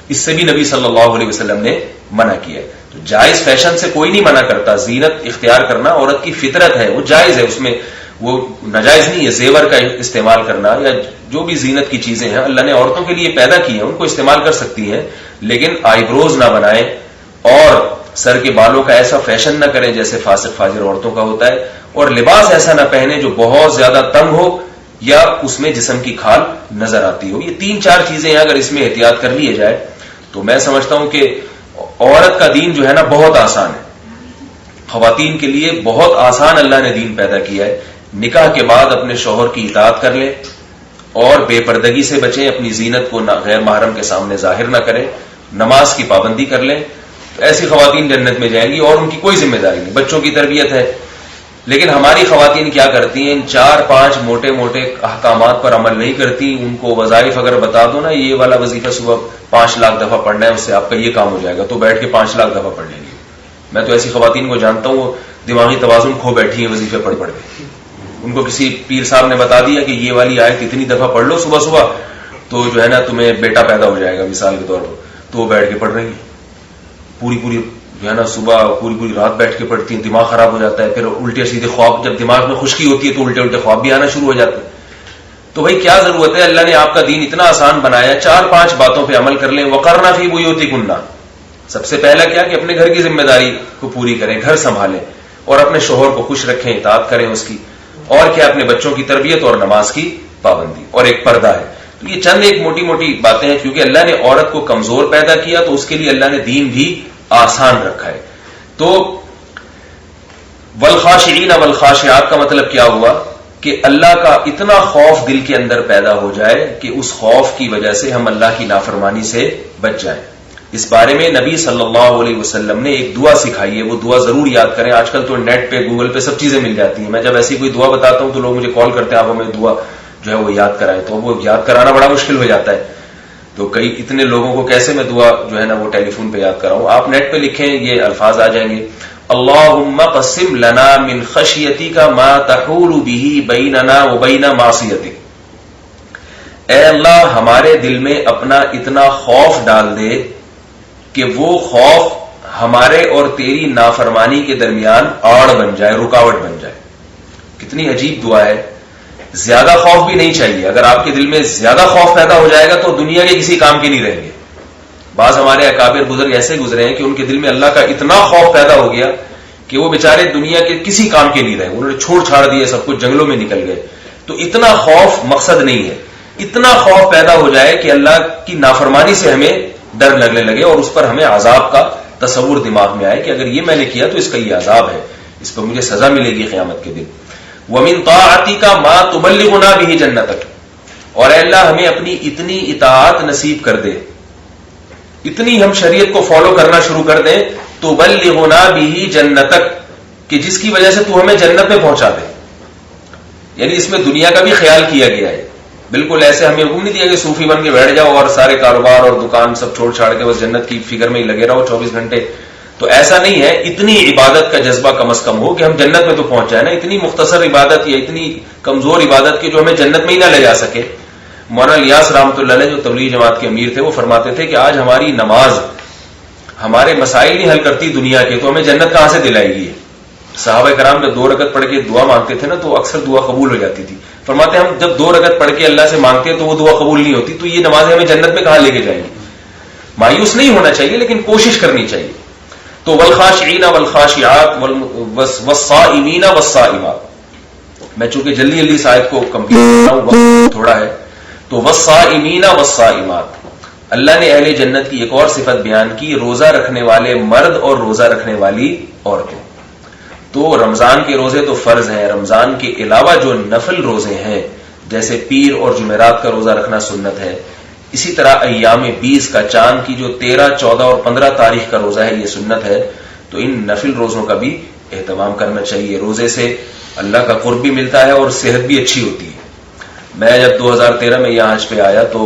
اس سے بھی نبی صلی اللہ علیہ وسلم نے منع کیا ہے. تو جائز فیشن سے کوئی نہیں منع کرتا. زینت اختیار کرنا عورت کی فطرت ہے، وہ جائز ہے، اس میں وہ ناجائز نہیں ہے. زیور کا استعمال کرنا یا جو بھی زینت کی چیزیں ہیں اللہ نے عورتوں کے لیے پیدا کی ہیں ان کو استعمال کر سکتی ہیں، لیکن آئی بروز نہ بنائیں اور سر کے بالوں کا ایسا فیشن نہ کریں جیسے فاسق فاجر عورتوں کا ہوتا ہے، اور لباس ایسا نہ پہنے جو بہت زیادہ تنگ ہو یا اس میں جسم کی کھال نظر آتی ہو. یہ 3-4 چیزیں ہیں، اگر اس میں احتیاط کر لیے جائے تو میں سمجھتا ہوں کہ عورت کا دین جو ہے نا بہت آسان ہے. خواتین کے لیے بہت آسان اللہ نے دین پیدا کیا ہے. نکاح کے بعد اپنے شوہر کی اطاعت کر لیں اور بے پردگی سے بچیں، اپنی زینت کو غیر محرم کے سامنے ظاہر نہ کریں، نماز کی پابندی کر لیں، تو ایسی خواتین جنت میں جائیں گی اور ان کی کوئی ذمہ داری نہیں. بچوں کی تربیت ہے. لیکن ہماری خواتین کیا کرتی ہیں؟ ان 4-5 موٹے موٹے احکامات پر عمل نہیں کرتی. ان کو وظائف اگر بتا دو نا، یہ والا وظیفہ صبح 5 لاکھ دفعہ پڑھنا ہے، اس سے آپ کا یہ کام ہو جائے گا، تو بیٹھ کے 5 لاکھ دفعہ پڑھ لیں گے. میں تو ایسی خواتین کو جانتا ہوں وہ دماغی توازن کھو بیٹھی ہیں وظیفے پڑھ پڑھ کے. ان کو کسی پیر صاحب نے بتا دیا کہ یہ والی آیت اتنی دفعہ پڑھ لو صبح صبح تو جو ہے نا تمہیں بیٹا پیدا ہو جائے گا مثال کے طور پر، تو وہ بیٹھ کے پڑھ رہی ہیں پوری جو ہے نا صبح پوری رات بیٹھ کے پڑھتی ہیں. دماغ خراب ہو جاتا ہے، پھر الٹے سیدھے خواب، جب دماغ میں خشکی ہوتی ہے تو الٹے خواب بھی آنا شروع ہو جاتے ہیں. تو بھائی کیا ضرورت ہے؟ اللہ نے آپ کا دین اتنا آسان بنایا. 4-5 باتوں پہ عمل کر لیں. وقرنا فی بیوتکن، سب سے پہلا کیا کہ اپنے گھر کی ذمہ داری کو پوری کریں، گھر سنبھالیں اور اپنے شوہر کو خوش رکھیں، اطاعت کریں اس کی. اور کیا؟ اپنے بچوں کی تربیت اور نماز کی پابندی اور ایک پردہ ہے. تو یہ چند ایک موٹی موٹی باتیں ہیں. کیونکہ اللہ نے عورت کو کمزور پیدا کیا تو اس کے لیے اللہ نے دین بھی آسان رکھا ہے. تو والخاشعین والخاشعات کا مطلب کیا ہوا کہ اللہ کا اتنا خوف دل کے اندر پیدا ہو جائے کہ اس خوف کی وجہ سے ہم اللہ کی نافرمانی سے بچ جائیں. اس بارے میں نبی صلی اللہ علیہ وسلم نے ایک دعا سکھائی ہے، وہ دعا ضرور یاد کریں. آج کل تو نیٹ پہ گوگل پہ سب چیزیں مل جاتی ہیں. میں جب ایسی کوئی دعا بتاتا ہوں تو لوگ مجھے کال کرتے ہیں آپ ہمیں دعا جو ہے وہ یاد کرائیں، تو وہ یاد کرانا بڑا مشکل ہو جاتا ہے. تو اتنے لوگوں کو کیسے میں دعا جو ہے نا وہ ٹیلی فون پہ یاد کراؤں. آپ نیٹ پہ لکھیں، یہ الفاظ آ جائیں گے. اللہم قسم لنا من خشیتک ما تحول به بیننا وبین معصیتک. اے اللہ ہمارے دل میں اپنا اتنا خوف ڈال دے کہ وہ خوف ہمارے اور تیری نافرمانی کے درمیان آڑ بن جائے، رکاوٹ بن جائے. کتنی عجیب دعا ہے. زیادہ خوف بھی نہیں چاہیے. اگر آپ کے دل میں زیادہ خوف پیدا ہو جائے گا تو دنیا کے کسی کام کے نہیں رہیں گے. بعض ہمارے اکابر بزرگ ایسے گزرے ہیں کہ ان کے دل میں اللہ کا اتنا خوف پیدا ہو گیا کہ وہ بیچارے دنیا کے کسی کام کے نہیں رہے، انہوں نے چھوڑ چھاڑ دیے سب کچھ، جنگلوں میں نکل گئے. تو اتنا خوف مقصد نہیں ہے. اتنا خوف پیدا ہو جائے کہ اللہ کی نافرمانی سے ہمیں ڈر لگنے لگے اور اس پر ہمیں عذاب کا تصور دماغ میں آئے کہ اگر یہ میں نے کیا تو اس کا یہ عذاب ہے، اس پر مجھے سزا ملے گی قیامت کے دن. وَمِن طَاعَتِكَ مَا تُبَلِّغُنَا بِهِ جَنَّتَكَ. اور اے اللہ ہمیں اپنی اتنی اطاعت نصیب کر دے، اتنی ہم شریعت کو فالو کرنا شروع کر دیں، تُبَلِّغُنَا بِهِ جَنَّتَكَ، کہ جس کی وجہ سے تو ہمیں جنت میں پہنچا دے. یعنی اس میں دنیا کا بھی خیال کیا گیا ہے. بالکل ایسے ہمیں حکم نہیں دیا کہ صوفی بن کے بیٹھ جاؤ اور سارے کاروبار اور دکان سب چھوڑ چھاڑ کے بس جنت کی فکر میں ہی لگے رہو 24 گھنٹے. تو ایسا نہیں ہے. اتنی عبادت کا جذبہ کم از کم ہو کہ ہم جنت میں تو پہنچ جائیں نا. اتنی مختصر عبادت یا اتنی کمزور عبادت کی جو ہمیں جنت میں ہی نہ لے جا سکے. مولانا الیاس رحمۃ اللہ علیہ جو تبلیغ جماعت کے امیر تھے وہ فرماتے تھے کہ آج ہماری نماز ہمارے مسائل نہیں حل کرتی دنیا کے تو ہمیں جنت کہاں سے دلائے گی؟ صحابہ کرام جب 2 رکعت پڑھ کے دعا مانگتے تھے نا تو اکثر دعا قبول ہو جاتی تھی. فرماتے ہیں ہم جب 2 رکعت پڑھ کے اللہ سے مانگتے ہیں تو وہ دعا قبول نہیں ہوتی, تو یہ نمازیں ہمیں جنت میں کہاں لے کے جائیں گی؟ مایوس نہیں ہونا چاہیے لیکن کوشش کرنی چاہیے. تو والخاشعین والخاشعات والصائمین والصائمات, میں چونکہ جلدی جلدی اس آیت کو کمپلیٹ کر رہا ہوں, وقت تھوڑا ہے, تو والصائمین والصائمات, اللہ نے اہل جنت کی ایک اور صفت بیان کی, روزہ رکھنے والے مرد اور روزہ رکھنے والی عورتیں. تو رمضان کے روزے تو فرض ہیں, رمضان کے علاوہ جو نفل روزے ہیں جیسے پیر اور جمعرات کا روزہ رکھنا سنت ہے, اسی طرح ایام 20 کا, چاند کی جو 13, 14 اور 15 تاریخ کا روزہ ہے یہ سنت ہے. تو ان نفل روزوں کا بھی اہتمام کرنا چاہیے. روزے سے اللہ کا قرب بھی ملتا ہے اور صحت بھی اچھی ہوتی ہے. میں جب 2013 میں یہاں حج پہ آیا تو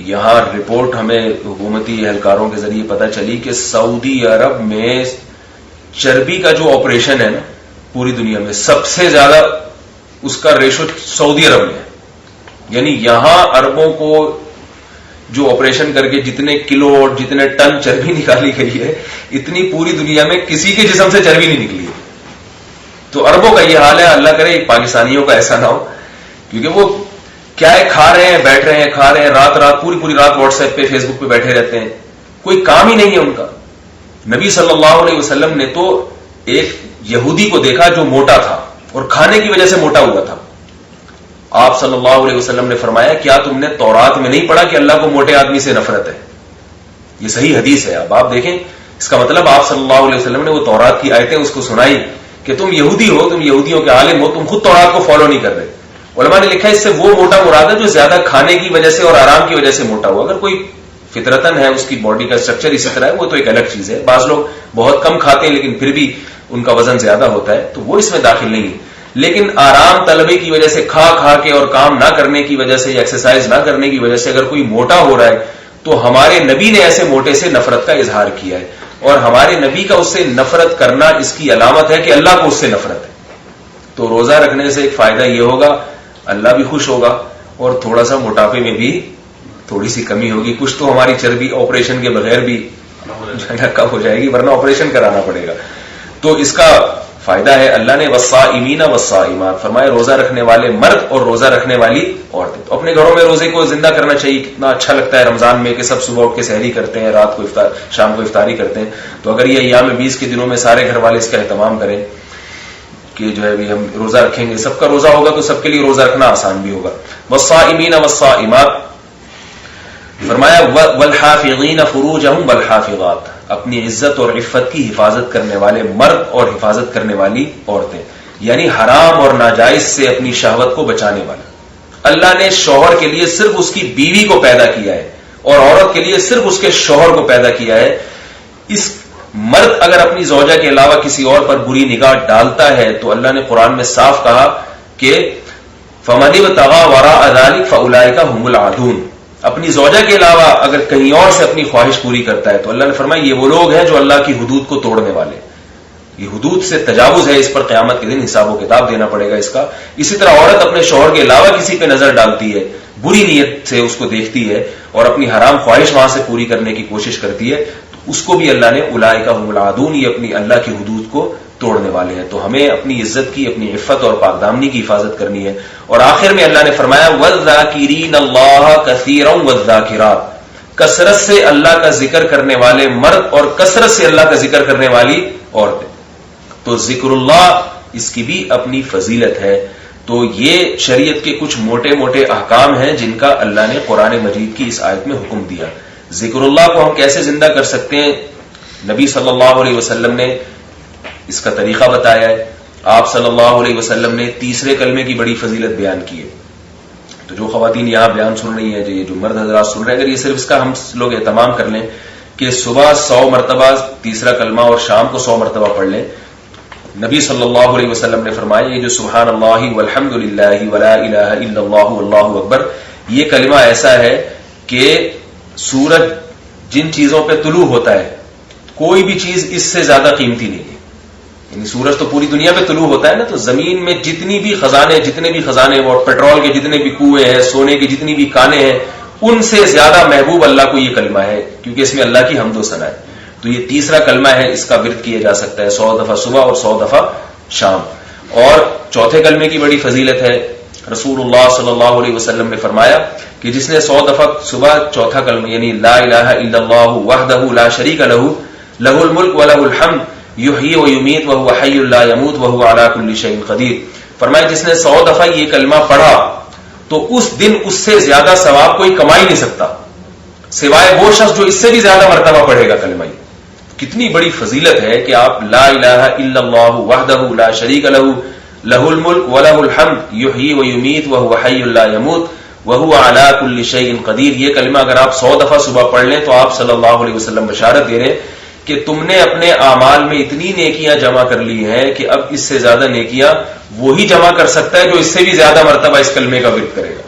یہاں رپورٹ ہمیں حکومتی اہلکاروں کے ذریعے پتہ چلی کہ سعودی عرب میں چربی کا جو آپریشن ہے نا پوری دنیا میں سب سے زیادہ اس کا ریشو سعودی عرب میں ہے. یعنی یہاں عربوں کو جو آپریشن کر کے جتنے کلو اور جتنے ٹن چربی نکالی گئی ہے اتنی پوری دنیا میں کسی کے جسم سے چربی نہیں نکلی ہے. تو عربوں کا یہ حال ہے, اللہ کرے پاکستانیوں کا ایسا نہ ہو, کیونکہ وہ کیا ہے, کھا رہے ہیں, بیٹھ رہے ہیں, کھا رہے ہیں, رات پوری رات واٹس ایپ پہ فیس بک پہ بیٹھے رہتے ہیں, کوئی کام ہی نہیں ہے ان کا. نبی صلی اللہ علیہ وسلم نے تو ایک یہودی کو دیکھا جو موٹا تھا اور کھانے کی وجہ سے موٹا ہوا تھا. آپ صلی اللہ علیہ وسلم نے فرمایا کیا تم نے تورات میں نہیں پڑھا کہ اللہ کو موٹے آدمی سے نفرت ہے؟ یہ صحیح حدیث ہے. اب آپ دیکھیں اس کا مطلب آپ صلی اللہ علیہ وسلم نے وہ تورات کی آیتیں اس کو سنائی کہ تم یہودی ہو, تم یہودیوں کے عالم ہو, تم خود تورات کو فالو نہیں کر رہے. علماء نے لکھا ہے اس سے وہ موٹا مراد ہے جو زیادہ کھانے کی وجہ سے اور آرام کی وجہ سے موٹا ہوا. اگر کوئی فطرتن ہے, اس کی باڈی کا اسٹرکچر اسی طرح ہے, وہ تو ایک الگ چیز ہے. بعض لوگ بہت کم کھاتے ہیں لیکن پھر بھی ان کا وزن زیادہ ہوتا ہے, تو وہ اس میں داخل نہیں ہے. لیکن آرام طلبی کی وجہ سے, کھا کے اور کام نہ کرنے کی وجہ سے یا ایکسرسائز نہ کرنے کی وجہ سے اگر کوئی موٹا ہو رہا ہے تو ہمارے نبی نے ایسے موٹے سے نفرت کا اظہار کیا ہے. اور ہمارے نبی کا اس سے نفرت کرنا اس کی علامت ہے کہ اللہ کو اس سے نفرت ہے. تو روزہ رکھنے سے ایک فائدہ یہ ہوگا, اللہ بھی خوش ہوگا اور تھوڑا سا موٹاپے میں بھی تھوڑی سی کمی ہوگی. کچھ تو ہماری چربی آپریشن کے بغیر بھی کم ہو جائے گی, ورنہ آپریشن کرانا پڑے گا. تو اس کا فائدہ ہے. اللہ نے والصائمین والصائمات فرمایا, روزہ رکھنے والے مرد اور روزہ رکھنے والی عورتیں. تو اپنے گھروں میں روزے کو زندہ کرنا چاہیے. کتنا اچھا لگتا ہے رمضان میں کہ سب صبح اٹھ کے سحری کرتے ہیں, رات کو شام کو افطاری کرتے ہیں. تو اگر یہ ایام 20 کے دنوں میں سارے گھر والے اس کا اہتمام کریں کہ جو ہے بھی ہم روزہ رکھیں گے, سب کا روزہ ہوگا تو سب کے لیے روزہ رکھنا آسان بھی ہوگا. والصائمین والصائمات فرمایا والحافظین فروجہم والحافظات, اپنی عزت اور عفت کی حفاظت کرنے والے مرد اور حفاظت کرنے والی عورتیں, یعنی حرام اور ناجائز سے اپنی شہوت کو بچانے والا. اللہ نے شوہر کے لیے صرف اس کی بیوی کو پیدا کیا ہے اور عورت کے لیے صرف اس کے شوہر کو پیدا کیا ہے. اس مرد اگر اپنی زوجہ کے علاوہ کسی اور پر بری نگاہ ڈالتا ہے تو اللہ نے قرآن میں صاف کہا کہ فَمَنِ ابْتَغَىٰ وَرَاءَ ذَلِكَ فَأُولَٰئِكَ هُمُ الْعَادُونَ, اپنی زوجہ کے علاوہ اگر کہیں اور سے اپنی خواہش پوری کرتا ہے تو اللہ نے فرمایا یہ وہ لوگ ہیں جو اللہ کی حدود کو توڑنے والے. یہ حدود سے تجاوز ہے, اس پر قیامت کے دن حساب و کتاب دینا پڑے گا اس کا. اسی طرح عورت اپنے شوہر کے علاوہ کسی پہ نظر ڈالتی ہے, بری نیت سے اس کو دیکھتی ہے اور اپنی حرام خواہش وہاں سے پوری کرنے کی کوشش کرتی ہے, تو اس کو بھی اللہ نے اولئک هم العادون, یہ اپنی اللہ کی حدود کو توڑنے والے ہیں. تو ہمیں اپنی عزت کی, اپنی عفت اور پاک دامنی کی حفاظت کرنی ہے. اور آخر میں اللہ نے فرمایا والذاکرین اللہ کثیرا والذاکرات, کثرت سے اللہ کا ذکر کرنے والے مرد اور کثرت سے اللہ کا ذکر کرنے والی عورتیں. تو ذکر اللہ اس کی بھی اپنی فضیلت ہے. تو یہ شریعت کے کچھ موٹے موٹے احکام ہیں جن کا اللہ نے قرآن مجید کی اس آیت میں حکم دیا. ذکر اللہ کو ہم کیسے زندہ کر سکتے ہیں؟ نبی صلی اللہ علیہ وسلم نے اس کا طریقہ بتایا ہے. آپ صلی اللہ علیہ وسلم نے تیسرے کلمے کی بڑی فضیلت بیان کی ہے. تو جو خواتین یہاں بیان سن رہی ہیں, جو مرد حضرات سن رہے ہیں, اگر یہ صرف اس کا ہم لوگ اہتمام کر لیں کہ صبح 100 مرتبہ تیسرا کلمہ اور شام کو 100 مرتبہ پڑھ لیں. نبی صلی اللہ علیہ وسلم نے فرمایا یہ جو سبحان اللہ والحمد للہ ولا الہ الا اللہ واللہ اکبر, یہ کلمہ ایسا ہے کہ سورج جن چیزوں پہ طلوع ہوتا ہے کوئی بھی چیز اس سے زیادہ قیمتی نہیں ہے. یعنی سورج تو پوری دنیا پہ طلوع ہوتا ہے نا, تو زمین میں جتنے بھی خزانے اور پیٹرول کے جتنے بھی کنویں ہیں, سونے کی جتنی بھی کانیں ہیں, ان سے زیادہ محبوب اللہ کو یہ کلمہ ہے, کیونکہ اس میں اللہ کی حمد و ثنا ہے. تو یہ تیسرا کلمہ ہے، اس کا ورد کیا جا سکتا ہے 100 دفعہ صبح اور 100 دفعہ شام. اور چوتھے کلمے کی بڑی فضیلت ہے. رسول اللہ صلی اللہ علیہ وسلم نے فرمایا کہ جس نے 100 دفعہ صبح چوتھا کلمہ یعنی لا الہ الا اللہ وحدہ لا شریک لہ لہ الملک ولہ الحمد یحیی ویمیت وہو حی لا یموت وہو علی کل شیء قدیر، فرمایا جس نے 100 دفعہ یہ کلمہ پڑھا تو اس دن اس سے زیادہ ثواب کوئی کما ہی نہیں سکتا سوائے وہ شخص جو اس سے بھی زیادہ مرتبہ پڑھے گا کلمہ. کتنی بڑی فضیلت ہے کہ آپ لا الہ الا اللہ وحدہ لا شریک لہ لہ الملک ولہ الحمد یحیی ویمیت وہو حی لا یموت وہو علی کل شیء قدیر. یہ کلمہ اگر آپ 100 دفعہ صبح پڑھ لیں تو آپ صلی اللہ علیہ وسلم بشارت دے رہے ہیں کہ تم نے اپنے اعمال میں اتنی نیکیاں جمع کر لی ہیں کہ اب اس سے زیادہ نیکیاں وہی جمع کر سکتا ہے جو اس سے بھی زیادہ مرتبہ اس کلمے کا ورد کرے گا.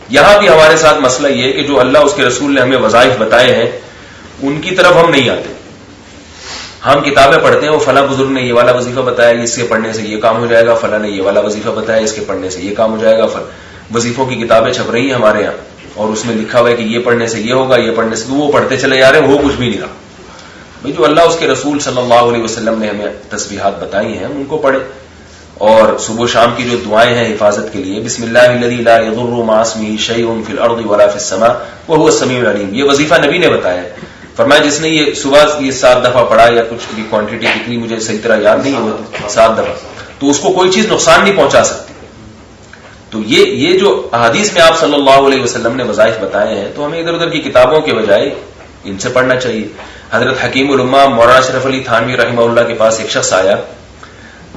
یہاں بھی ہمارے ساتھ مسئلہ یہ ہے کہ جو اللہ اس کے رسول نے ہمیں وظائف بتائے ہیں ان کی طرف ہم نہیں آتے. ہم کتابیں پڑھتے ہیں، وہ فلاں بزرگ نے یہ والا وظیفہ بتایا، اس کے پڑھنے سے یہ کام ہو جائے گا، فلاں نے یہ والا وظیفہ بتایا، اس کے پڑھنے سے یہ کام ہو جائے گا. وظیفوں کی کتابیں چھپ رہی ہیں ہمارے یہاں اور اس میں لکھا ہوا ہے کہ یہ پڑھنے سے یہ ہوگا، یہ پڑھنے سے، وہ پڑھتے چلے جا رہے ہیں، وہ کچھ بھی نہیں رہا. بھائی جو اللہ اس کے رسول صلی اللہ علیہ وسلم نے ہمیں تسبیحات بتائی ہیں ان کو پڑھیں. اور صبح و شام کی جو دعائیں ہیں حفاظت کے لیے، بسم اللہ الذی لا یضر مع اسمہ شیء فی الارض ولا فی السماء وہو السمیع العلیم، یہ وظیفہ نبی نے بتایا ہے. فرمایا جس نے یہ صبح یہ 7 دفعہ پڑھا یا کچھ بھی کوانٹٹی کتنی مجھے صحیح طرح یاد نہیں ہے، وہ 7 دفعہ، تو اس کو کوئی چیز نقصان نہیں پہنچا سکتی. تو یہ جو احادیث میں آپ صلی اللہ علیہ وسلم نے وظائف بتائے ہیں تو ہمیں ادھر ادھر کی کتابوں کے بجائے ان سے پڑھنا چاہیے. حضرت حکیم الامہ مولانا اشرف علی تھانوی رحمہ اللہ کے پاس ایک شخص آیا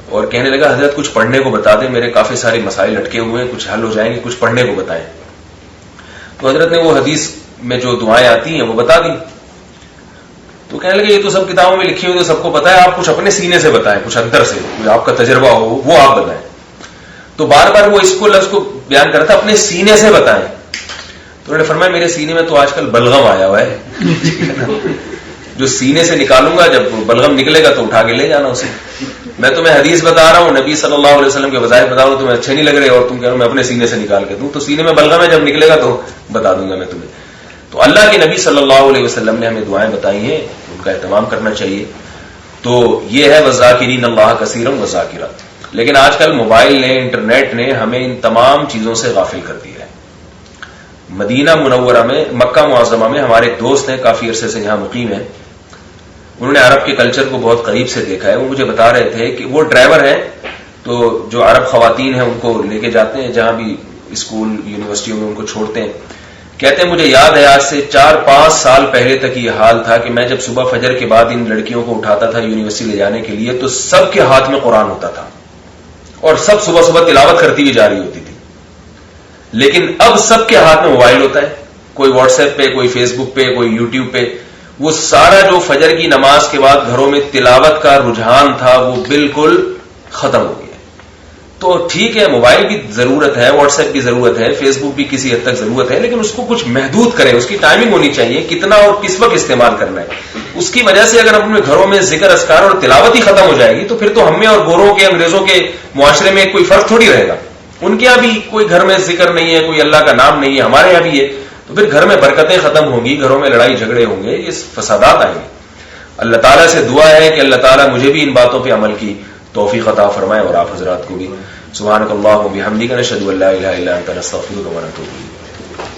اور کہنے لگا حضرت کچھ پڑھنے کو بتا دیں، میرے کافی سارے مسائل لٹکے ہوئے ہیں، کچھ حل ہو جائیں گے، کچھ پڑھنے کو بتائیں. تو حضرت نے وہ حدیث میں جو دعائیں آتی ہیں وہ بتا دی. تو کہنے لگے یہ تو سب کتابوں میں لکھی ہوئی تو سب کو پتا ہے، آپ کچھ اپنے سینے سے بتائیں، کچھ اندر سے کوئی آپ کا تجربہ ہو وہ آپ بتائیں. تو بار بار وہ اس کو لفظ کو بیان کرتا اپنے سینے سے بتائیں. تو انہوں نے فرمایا میرے سینے میں تو آج کل بلغم آیا ہوا ہے جو سینے سے نکالوں گا، جب بلغم نکلے گا تو اٹھا کے لے جانا اسے. میں تمہیں حدیث بتا رہا ہوں، نبی صلی اللہ علیہ وسلم کے وظائف بتا رہا ہوں، تمہیں اچھے نہیں لگ رہے اور تم کہہ رہے ہو میں اپنے سینے سے نکال کے دوں. تو سینے میں بلغم ہے، جب نکلے گا تو بتا دوں گا میں تمہیں. تو اللہ کے نبی صلی اللہ علیہ وسلم نے ہمیں دعائیں بتائی ہیں، ان کا اہتمام کرنا چاہیے. تو یہ ہے والذاکرین اللہ کثیرا والذاکرات. لیکن آج کل موبائل نے، انٹرنیٹ نے ہمیں ان تمام چیزوں سے غافل کر دیا ہے. مدینہ منورہ میں، مکہ معظمہ میں ہمارے ایک دوست ہیں، کافی عرصے سے یہاں مقیم ہیں. انہوں نے عرب کے کلچر کو بہت قریب سے دیکھا ہے. وہ مجھے بتا رہے تھے کہ وہ ڈرائیور ہیں، تو جو عرب خواتین ہیں ان کو لے کے جاتے ہیں جہاں بھی اسکول یونیورسٹیوں میں ان کو چھوڑتے ہیں. کہتے ہیں مجھے یاد ہے آج سے 4-5 سال پہلے تک یہ حال تھا کہ میں جب صبح فجر کے بعد ان لڑکیوں کو اٹھاتا تھا یونیورسٹی لے جانے کے لیے تو سب کے ہاتھ میں قرآن ہوتا تھا اور سب صبح صبح تلاوت کرتی ہوئی جا رہی ہوتی تھی. لیکن اب سب کے ہاتھ میں موبائل ہوتا ہے، کوئی واٹس ایپ پہ، کوئی فیس بک پہ، کوئی یوٹیوب پہ. وہ سارا جو فجر کی نماز کے بعد گھروں میں تلاوت کا رجحان تھا وہ بالکل ختم ہو گیا. تو ٹھیک ہے موبائل کی ضرورت ہے، واٹس ایپ کی ضرورت ہے، فیس بک بھی کسی حد تک ضرورت ہے، لیکن اس کو کچھ محدود کریں، اس کی ٹائمنگ ہونی چاہیے کتنا اور کس وقت استعمال کرنا ہے. اس کی وجہ سے اگر اپنے گھروں میں ذکر اذکار اور تلاوت ہی ختم ہو جائے گی تو پھر تو ہم میں اور گوروں کے، انگریزوں کے معاشرے میں کوئی فرق تھوڑی رہے گا. ان کے یہاں بھی کوئی گھر میں ذکر نہیں ہے، کوئی اللہ کا نام نہیں ہے، ہمارے یہاں بھی ہے، تو پھر گھر میں برکتیں ختم ہوں گی، گھروں میں لڑائی جھگڑے ہوں گے، یہ فسادات آئیں گے. اللہ تعالیٰ سے دعا ہے کہ اللہ تعالیٰ مجھے بھی ان باتوں پہ عمل کی توفیق عطا فرمائے اور آپ حضرات کو بھی. سبحانک اللہم وبحمدک نشہد ان لا الہ الا انت نستغفرک ونتوب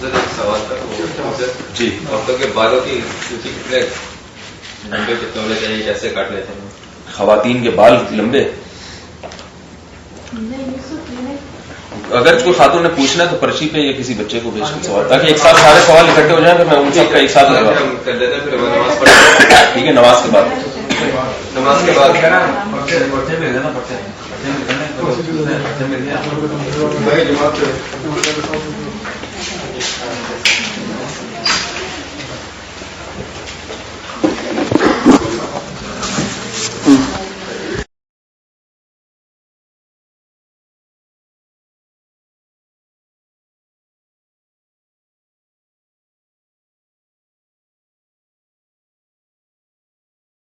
الیک. سوال تھا جی، عورتوں کے بالوں کی کتنے لمبے کتنے ہونے چاہیے، کیسے کاٹ لیتے ہیں؟ خواتین کے بال لمبے، اگر کوئی خاتون نے پوچھنا ہے تو پرچی پہ یا کسی بچے کو بھیج کے سوال، تاکہ ایک ساتھ سارے سوال اکٹھے ہو جائیں، پھر میں ان سب کا ایک ساتھ کر لیتے ہیں. پھر نماز پڑھتے ہیں، ٹھیک ہے، نماز کے بعد. نماز کے بعد جماعت